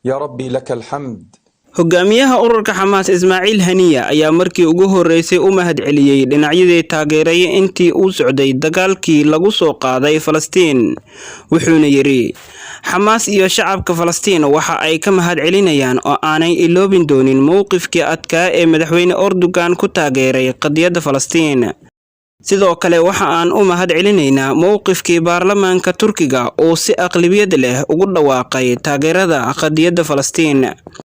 يا ربي لك الحمد. hogaamiyaha ururka Xamaas Ismaaciil Haniya ayaa markii ugu horeysay u mahad celiyay dhinacyadii taageeray intii uu socday dagaalkii lagu soo qaaday Falastiin wuxuuna yiri Xamaas iyo shacabka Falastiin waxa ay ka mahad celinayaan oo aanay iloobin doonin mowqifkii adkaa ee madaxweyne Erdogan ku taageeray qadiyadda Falastiin sidoo kale waxa aan u mahad celinaynaa mowqifkii baarlamaanka Turkiga oo si aqlabiyad leh ugu dhawaaqay taageerada qadiyadda Falastiin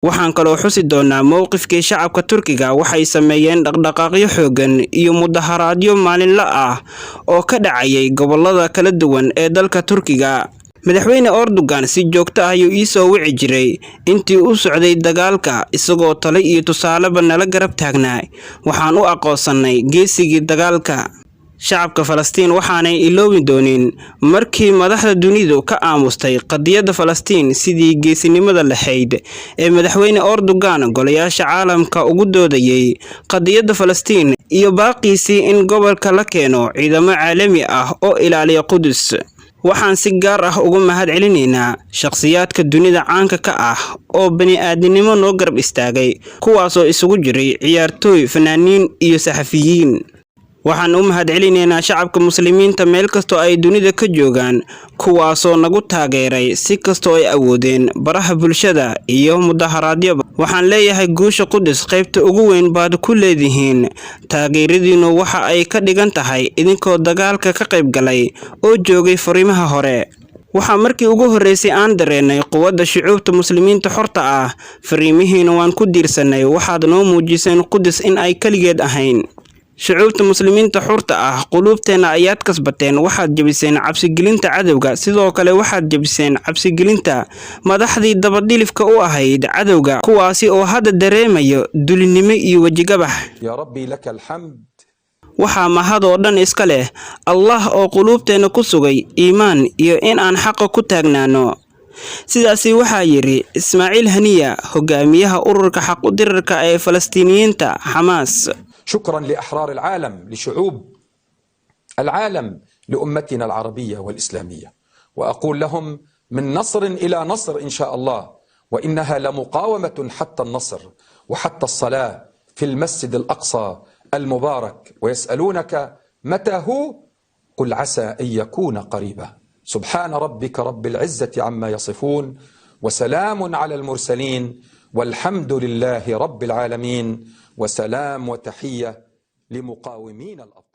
waxaan kaloo xusi doonaa mowqifkii shacabka Turkiga waxay sameeyeen dhaqdhaqaaqyo xoogan iyo mudaharaadyo maalinle ah oo ka dhacayay gobolada kala duwan ee dalka Turkiga madaxweyne Erdogan si joogto ah ayuu soo wici jiray intii uu socday dagaalka isagoo talo iyo tusaaleba nala garab taagnaa waxaan u aqoonsanay geesigii dagaalka shacabka Falastiin waxaanay iloobin doonin markii madaxda dunidu ka aamustay qadiyadda Falastiin sidii geesinimada lahayd ee madaxweyne Erdogan golayaasha caalamka ugu doodayay qadiyadda Falastiin iyo baaqiisii in gobolka la keeno ciidamo caalami ah oo ilaaliya Qudus waxaan si gaar ah ugu mahad celinaynaa shakhsiyaadka dunida caanka ka ah oo bani'aadinimo noo garab istaagay kuwaas oo isugu jiray ciyaartooy fanaaniin iyo saxafiyiin waxaan u mahad celinaynaa shacabka muslimiinta meel kasta ay dunida ka joogaan kuwaas oo nagu taageeray si kasta ay awoodeen baraha bulshada iyo mudaharaadyada waxaan leeyahay guusha Qudus qaybta ugu weyn baad ku leedihiin taageeradiinu waxa ay ka dhigan tahay idinkoo dagaalka ka qayb galay oo joogay fariimaha hore waxa markii ugu horeysay aan dareenay quwadda shucuubta muslimiinta xorta ah fariimihiina waan ku diirsanay waxaad noo muujiseen Qudus in ay kaligeed ahayn shucuubta muslimiinta xurta ah qulubteena ayaad kasbateen waxaad jabiseen cabsigelinta cadawga sidoo kale waxaad jabiseen cabsigelinta madaxdii dabadhilifka u ahayd cadawga kuwaasi oo hadda dareemayo dulinimo iyo wajigabax يا ربي لك الحمد. waxa mahad oo dhan iska leh Allah oo qulubteena ku sugay iimaan iyo in aan xaq ku taagnaano sidaasi waxa yiri Ismaaciil Haniya hogaamiyaha ururka xaq u dirarka ee Falastiiniyiinta Xamaas شكرا لأحرار العالم لشعوب العالم لأمتنا العربية والإسلامية وأقول لهم من نصر إلى نصر إن شاء الله وإنها لمقاومة حتى النصر وحتى الصلاة في المسجد الأقصى المبارك ويسألونك متى هو قل عسى أن يكون قريبا سبحان ربك رب العزة عما يصفون وسلام على المرسلين والحمد لله رب العالمين وسلام وتحية لمقاومين الأفضل.